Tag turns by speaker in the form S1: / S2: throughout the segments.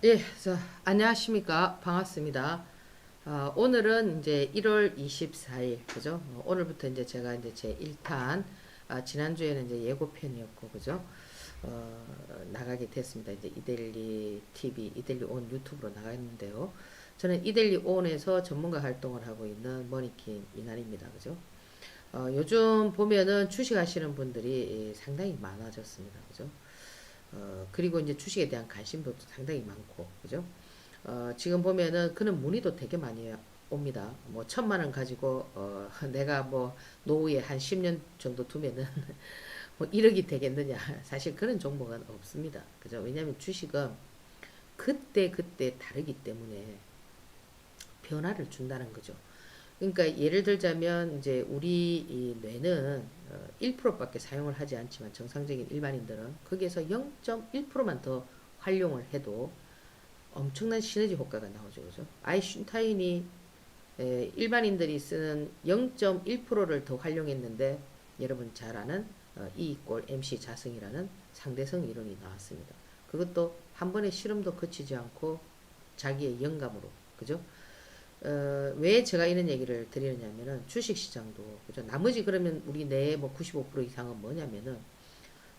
S1: 예, 안녕하십니까. 반갑습니다. 오늘은 이제 1월 24일, 그죠? 오늘부터 이제 제가 이제 제 1탄, 지난주에는 이제 예고편이었고, 그죠? 나가게 됐습니다. 이제 이데일리 TV, 이데일리 온 유튜브로 나갔는데요. 저는 이데일리 온에서 전문가 활동을 하고 있는 머니킴 이날입니다. 그죠? 요즘 보면은 주식 하시는 분들이 상당히 많아졌습니다. 그죠? 그리고 이제 주식에 대한 관심도 상당히 많고, 그죠? 지금 보면은 그런 문의도 되게 많이 옵니다. 뭐 1,000만 원 가지고 내가 뭐 노후에 한 10년 정도 두면은 뭐 1억이 되겠느냐? 사실 그런 종목은 없습니다. 그죠? 왜냐하면 주식은 그때 그때 다르기 때문에 변화를 준다는 거죠. 그러니까 예를 들자면 이제 우리 이 뇌는 1%밖에 사용을 하지 않지만 정상적인 일반인들은 거기에서 0.1%만 더 활용을 해도 엄청난 시너지 효과가 나오죠. 그죠? 아인슈타인이 일반인들이 쓰는 0.1%를 더 활용했는데 여러분 잘 아는 E 이꼴 MC 자승이라는 상대성 이론이 나왔습니다. 그것도 한 번의 실험도 거치지 않고 자기의 영감으로, 그죠? 왜 제가 이런 얘기를 드리느냐면은 주식시장도, 그죠? 나머지 그러면 우리 뇌의 뭐 95% 이상은 뭐냐면은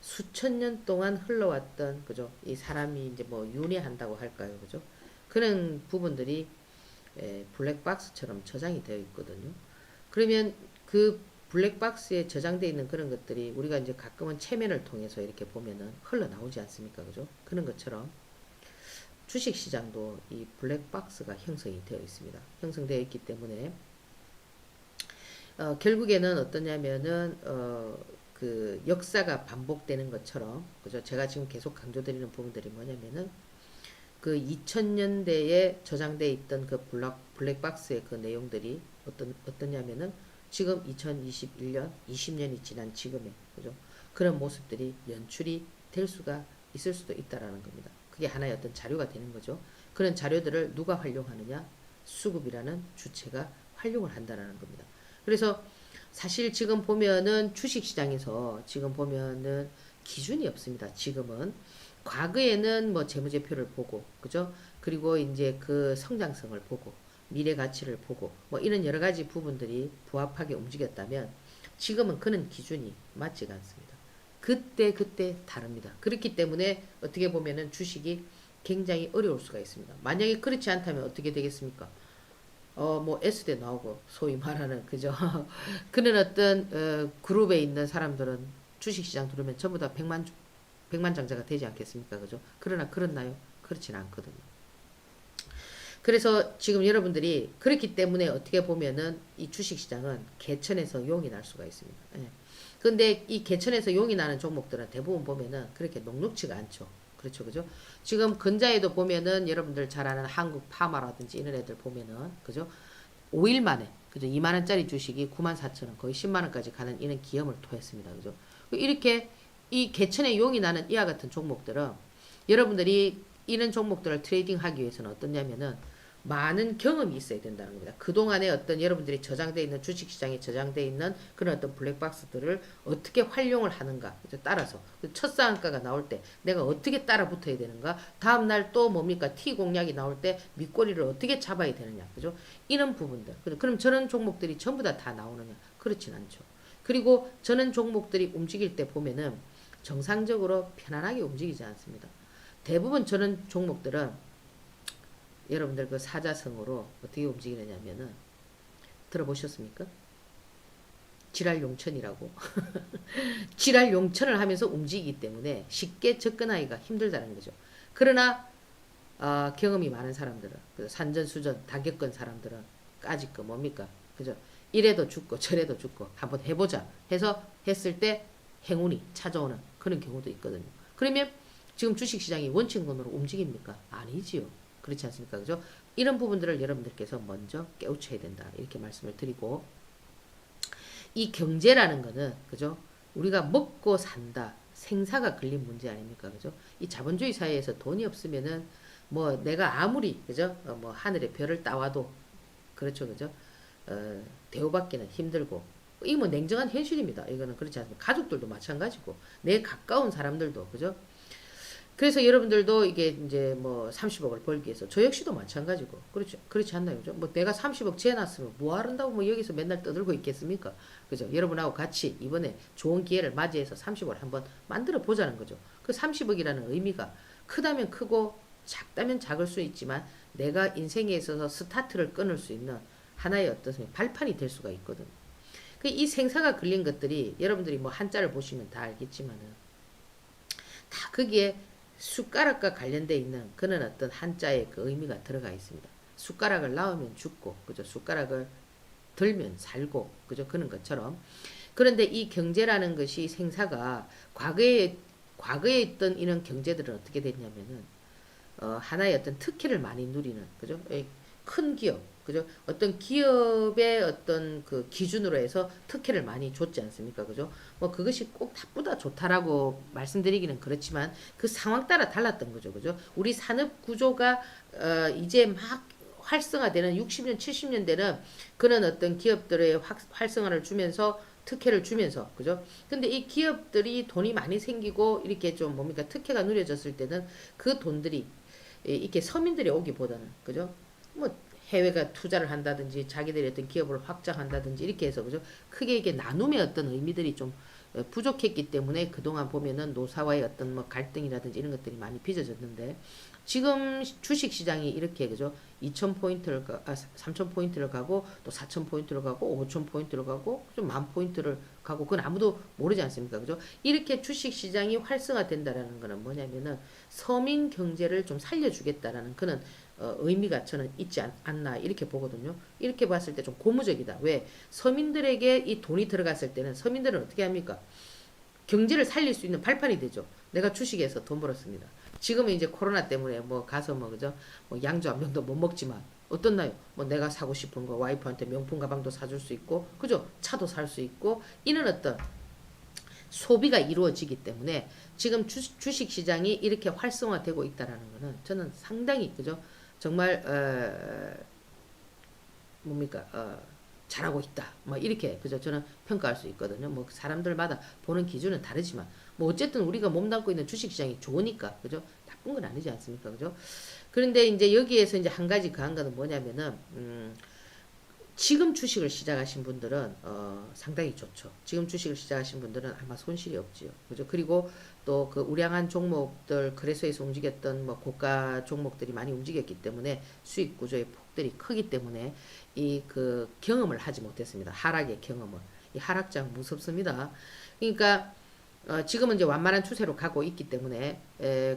S1: 수천 년 동안 흘러왔던, 그죠? 이 사람이 이제 뭐 윤회한다고 할까요? 그죠? 그런 부분들이 블랙박스처럼 저장이 되어 있거든요. 그러면 그 블랙박스에 저장되어 있는 그런 것들이 우리가 이제 가끔은 체면을 통해서 이렇게 보면은 흘러나오지 않습니까? 그죠? 그런 것처럼 주식시장도 이 블랙박스가 형성이 되어 있습니다. 형성되어 있기 때문에 결국에는 어떠냐면은 그 역사가 반복되는 것처럼, 그죠? 제가 지금 계속 강조드리는 부분들이 뭐냐면은 그 2000년대에 저장돼 있던 그 블랙박스의 그 내용들이 어떠냐면은 지금 2021년 20년이 지난 지금의, 그죠? 그런 모습들이 연출이 될 수가 있을 수도 있다라는 겁니다. 그게 하나의 어떤 자료가 되는 거죠. 그런 자료들을 누가 활용하느냐? 수급이라는 주체가 활용을 한다라는 겁니다. 그래서 사실 지금 보면은 주식시장에서 지금 보면은 기준이 없습니다. 지금은 과거에는 뭐 재무제표를 보고, 그죠? 그리고 이제 그 성장성을 보고 미래 가치를 보고 뭐 이런 여러 가지 부분들이 부합하게 움직였다면 지금은 그런 기준이 맞지가 않습니다. 그때 그때 다릅니다. 그렇기 때문에 어떻게 보면은 주식이 굉장히 어려울 수가 있습니다. 만약에 그렇지 않다면 어떻게 되겠습니까? 뭐 S대 나오고 소위 말하는, 그죠? 그런 어떤 그룹에 있는 사람들은 주식시장 들으면 전부 다 백만장자가 되지 않겠습니까? 그죠? 그러나 그렇나요? 그렇진 않거든요. 그래서 지금 여러분들이 그렇기 때문에 어떻게 보면은 이 주식시장은 개천에서 용이 날 수가 있습니다. 예. 근데 이 개천에서 용이 나는 종목들은 대부분 보면은 그렇게 녹록지가 않죠. 그렇죠, 그죠? 지금 근자에도 보면은 여러분들 잘 아는 한국 파마라든지 이런 애들 보면은, 그죠? 5일 만에, 그죠? 2만 원짜리 주식이 9만 4천 원, 거의 10만 원까지 가는 이런 기염을 토했습니다. 그죠? 이렇게 이 개천에 용이 나는 이와 같은 종목들은 여러분들이 이런 종목들을 트레이딩하기 위해서는 어떠냐면은 많은 경험이 있어야 된다는 겁니다. 그동안에 어떤 여러분들이 저장되어 있는 주식시장에 저장되어 있는 그런 어떤 블랙박스들을 어떻게 활용을 하는가 따라서 첫 상한가가 나올 때 내가 어떻게 따라 붙어야 되는가, 다음날 또 뭡니까 T 공략이 나올 때 밑꼬리를 어떻게 잡아야 되느냐, 그죠? 이런 부분들. 그럼 저런 종목들이 전부 다 나오느냐? 그렇진 않죠. 그리고 저는 종목들이 움직일 때 보면은 정상적으로 편안하게 움직이지 않습니다. 대부분 저는 종목들은 여러분들 그 사자성어로 어떻게 움직이느냐면은 들어보셨습니까? 지랄용천이라고. 지랄용천을 하면서 움직이기 때문에 쉽게 접근하기가 힘들다는 거죠. 그러나 경험이 많은 사람들은, 산전수전 다 겪은 사람들은 까짓 거 뭡니까? 그죠? 이래도 죽고 저래도 죽고 한번 해보자 해서 했을 때 행운이 찾아오는 그런 경우도 있거든요. 그러면 지금 주식시장이 원칙론으로 움직입니까? 아니지요. 그렇지 않습니까? 그죠? 이런 부분들을 여러분들께서 먼저 깨우쳐야 된다. 이렇게 말씀을 드리고, 이 경제라는 거는, 그죠? 우리가 먹고 산다. 생사가 걸린 문제 아닙니까? 그죠? 이 자본주의 사회에서 돈이 없으면은 뭐 내가 아무리, 그죠? 뭐 하늘의 별을 따와도, 그렇죠. 그죠? 대우받기는 힘들고, 이 뭐 냉정한 현실입니다. 이거는 그렇지 않습니까? 가족들도 마찬가지고, 내 가까운 사람들도, 그죠? 그래서 여러분들도 이게 이제 뭐 30억을 벌기 위해서 저 역시도 마찬가지고 그렇죠. 그렇지 않나요? 그죠? 뭐 내가 30억 재놨으면 뭐 하른다고 뭐 여기서 맨날 떠들고 있겠습니까? 그죠? 여러분하고 같이 이번에 좋은 기회를 맞이해서 30억을 한번 만들어 보자는 거죠. 그 30억이라는 의미가 크다면 크고 작다면 작을 수 있지만 내가 인생에 있어서 스타트를 끊을 수 있는 하나의 어떤 발판이 될 수가 있거든. 이 생사가 걸린 것들이 여러분들이 뭐 한자를 보시면 다 알겠지만은 다 거기에 숟가락과 관련돼 있는 그런 어떤 한자의 그 의미가 들어가 있습니다. 숟가락을 낳으면 죽고, 그죠? 숟가락을 들면 살고, 그죠? 그런 것처럼. 그런데 이 경제라는 것이 생사가 과거에 있던 이런 경제들은 어떻게 됐냐면은, 하나의 어떤 특혜를 많이 누리는, 그죠? 큰 기업, 그죠? 어떤 기업의 어떤 그 기준으로 해서 특혜를 많이 줬지 않습니까? 그죠? 뭐 그것이 꼭 나쁘다 좋다라고 말씀드리기는 그렇지만 그 상황 따라 달랐던 거죠. 그죠? 우리 산업 구조가 이제 막 활성화되는 60년, 70년대는 그런 어떤 기업들의 활성화를 주면서 특혜를 주면서 그죠? 근데 이 기업들이 돈이 많이 생기고 이렇게 좀 뭡니까 특혜가 누려졌을 때는 그 돈들이 이렇게 서민들이 오기보다는 그죠? 뭐 해외가 투자를 한다든지 자기들이 어떤 기업을 확장한다든지 이렇게 해서 그죠? 크게 이게 나눔의 어떤 의미들이 좀 부족했기 때문에 그동안 보면은 노사와의 어떤 뭐 갈등이라든지 이런 것들이 많이 빚어졌는데 지금 주식 시장이 이렇게 그죠? 2,000포인트를 3,000포인트를 가고 또 4,000포인트를 가고 5,000포인트를 가고 좀 10,000포인트를 가고 그건 아무도 모르지 않습니까? 그죠? 이렇게 주식 시장이 활성화된다라는 거는 뭐냐면은 서민 경제를 좀 살려주겠다라는 그런 의미가 저는 있지 않나 이렇게 보거든요. 이렇게 봤을 때 좀 고무적이다. 왜? 서민들에게 이 돈이 들어갔을 때는 서민들은 어떻게 합니까? 경제를 살릴 수 있는 발판이 되죠. 내가 주식에서 돈 벌었습니다. 지금은 이제 코로나 때문에 뭐 가서 뭐 그죠? 뭐 양주 한 병도 못 먹지만 어떻나요? 뭐 내가 사고 싶은 거 와이프한테 명품 가방도 사줄 수 있고 그죠? 차도 살 수 있고 이런 어떤 소비가 이루어지기 때문에 지금 주식 시장이 이렇게 활성화되고 있다라는 거는 저는 상당히 그죠? 정말 뭡니까 잘하고 있다. 뭐 이렇게 그죠? 저는 평가할 수 있거든요. 뭐 사람들마다 보는 기준은 다르지만 뭐 어쨌든 우리가 몸담고 있는 주식시장이 좋으니까 그죠? 나쁜 건 아니지 않습니까? 그죠? 그런데 이제 여기에서 이제 한 가지 그 한 거는 뭐냐면은 지금 주식을 시작하신 분들은 상당히 좋죠. 지금 주식을 시작하신 분들은 아마 손실이 없지요. 그죠? 그리고 또 그 우량한 종목들 거래소에서 움직였던 뭐 고가 종목들이 많이 움직였기 때문에 수익 구조의 폭들이 크기 때문에 이 그 경험을 하지 못했습니다. 하락의 경험을. 이 하락장 무섭습니다. 그러니까 지금은 이제 완만한 추세로 가고 있기 때문에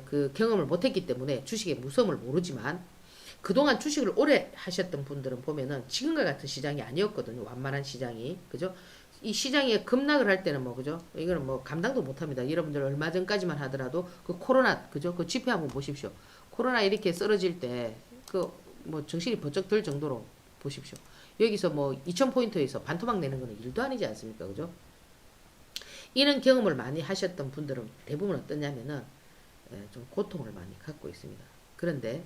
S1: 그 경험을 못했기 때문에 주식의 무서움을 모르지만 그동안 주식을 오래 하셨던 분들은 보면은 지금과 같은 시장이 아니었거든요. 완만한 시장이. 그죠? 이 시장에 급락을 할 때는 뭐, 그죠? 이거는 뭐 감당도 못 합니다. 여러분들 얼마 전까지만 하더라도 그 코로나, 그죠? 그 지표 한번 보십시오. 코로나 이렇게 쓰러질 때 그 뭐 정신이 번쩍 들 정도로 보십시오. 여기서 뭐 2,000포인트에서 반토막 내는 거는 일도 아니지 않습니까? 그죠? 이런 경험을 많이 하셨던 분들은 대부분 어떠냐면은 좀 고통을 많이 갖고 있습니다. 그런데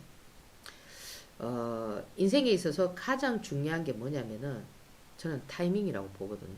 S1: 인생에 있어서 가장 중요한 게 뭐냐면은 저는 타이밍이라고 보거든요.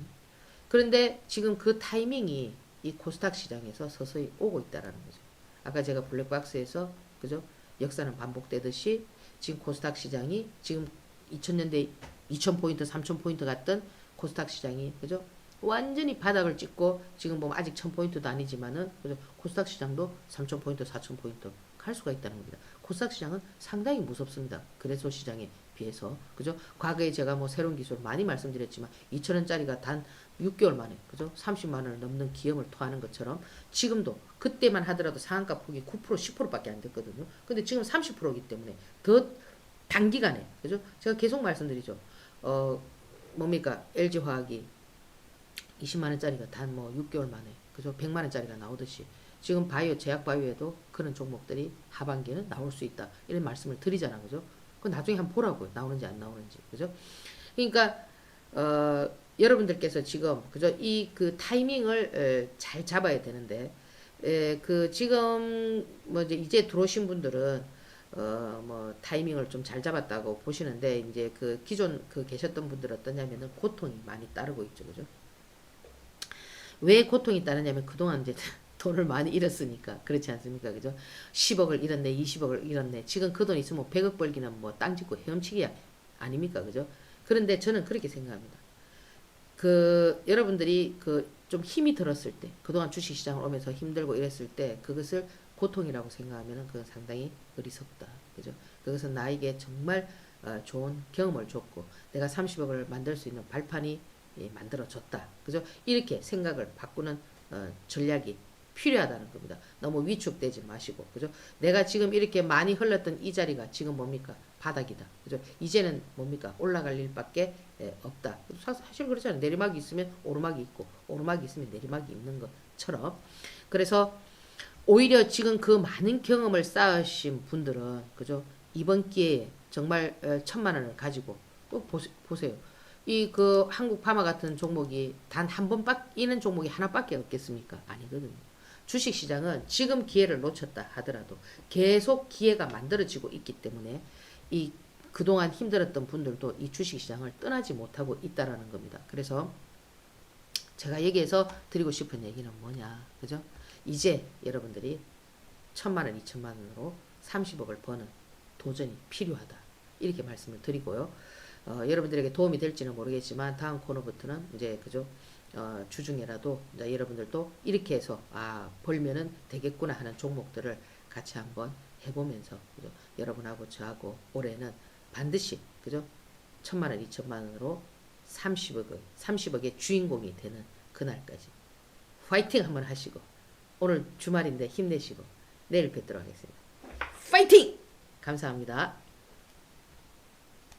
S1: 그런데 지금 그 타이밍이 이 코스닥 시장에서 서서히 오고 있다라는 거죠. 아까 제가 블랙박스에서 그죠? 역사는 반복되듯이 지금 코스닥 시장이 지금 2000년대 2000포인트, 3000포인트 갔던 코스닥 시장이 그죠? 완전히 바닥을 찍고 지금 보면 아직 1000포인트도 아니지만은 그죠? 코스닥 시장도 3000포인트, 4000포인트 갈 수가 있다는 겁니다. 코스닥 시장은 상당히 무섭습니다. 거래소 시장에 비해서 그죠? 과거에 제가 뭐 새로운 기술 많이 말씀드렸지만 2,000원짜리가 단 6개월 만에 그죠? 30만 원을 넘는 기염을 토하는 것처럼 지금도 그때만 하더라도 상한가 폭이 9% 10%밖에 안 됐거든요. 근데 지금 30%이기 때문에 더 단기간에 그죠? 제가 계속 말씀드리죠. 뭡니까? LG화학이 20만 원짜리가 단 뭐 6개월 만에 그죠? 100만 원짜리가 나오듯이 지금 바이오 제약 바이오에도 그런 종목들이 하반기에는 나올 수 있다. 이런 말씀을 드리잖아. 그죠? 그 나중에 한번 보라고요. 나오는지 안 나오는지. 그죠? 그러니까 여러분들께서 지금 그죠? 이 그 타이밍을 잘 잡아야 되는데 그 지금 뭐 이제 들어오신 분들은 뭐 타이밍을 좀 잘 잡았다고 보시는데 이제 그 기존 그 계셨던 분들 어떠냐면은 고통이 많이 따르고 있죠. 그죠? 왜 고통이 따르냐면 그동안 이제 돈을 많이 잃었으니까. 그렇지 않습니까? 그죠? 10억을 잃었네, 20억을 잃었네. 지금 그 돈 있으면 100억 벌기는 뭐 땅 짓고 헤엄치기야. 아닙니까? 그죠? 그런데 저는 그렇게 생각합니다. 여러분들이 좀 힘이 들었을 때, 그동안 주식시장을 오면서 힘들고 이랬을 때, 그것을 고통이라고 생각하면 그건 상당히 어리석다. 그죠? 그것은 나에게 정말 좋은 경험을 줬고, 내가 30억을 만들 수 있는 발판이 만들어졌다. 그죠? 이렇게 생각을 바꾸는 전략이 필요하다는 겁니다. 너무 위축되지 마시고, 그죠? 내가 지금 이렇게 많이 흘렀던 이 자리가 지금 뭡니까? 바닥이다. 그죠? 이제는 뭡니까? 올라갈 일밖에 없다. 사실 그렇잖아요. 내리막이 있으면 오르막이 있고, 오르막이 있으면 내리막이 있는 것처럼. 그래서 오히려 지금 그 많은 경험을 쌓으신 분들은, 그죠? 이번 기회에 정말 1,000만 원을 가지고 또 보세요. 한국 파마 같은 종목이 단 한 번 이는 종목이 하나밖에 없겠습니까? 아니거든요. 주식 시장은 지금 기회를 놓쳤다 하더라도 계속 기회가 만들어지고 있기 때문에 이 그동안 힘들었던 분들도 이 주식 시장을 떠나지 못하고 있다라는 겁니다. 그래서 제가 여기에서 드리고 싶은 얘기는 뭐냐, 그죠? 이제 여러분들이 1,000만 원, 2,000만 원으로 30억을 버는 도전이 필요하다. 이렇게 말씀을 드리고요. 여러분들에게 도움이 될지는 모르겠지만 다음 코너부터는 이제 그죠? 주중에라도 여러분들도 이렇게 해서 벌면은 되겠구나 하는 종목들을 같이 한번 해보면서 그죠? 여러분하고 저하고 올해는 반드시 그죠? 1,000만 원, 2,000만 원으로 30억의 주인공이 되는 그날까지 파이팅 한번 하시고 오늘 주말인데 힘내시고 내일 뵙도록 하겠습니다. 파이팅! 감사합니다.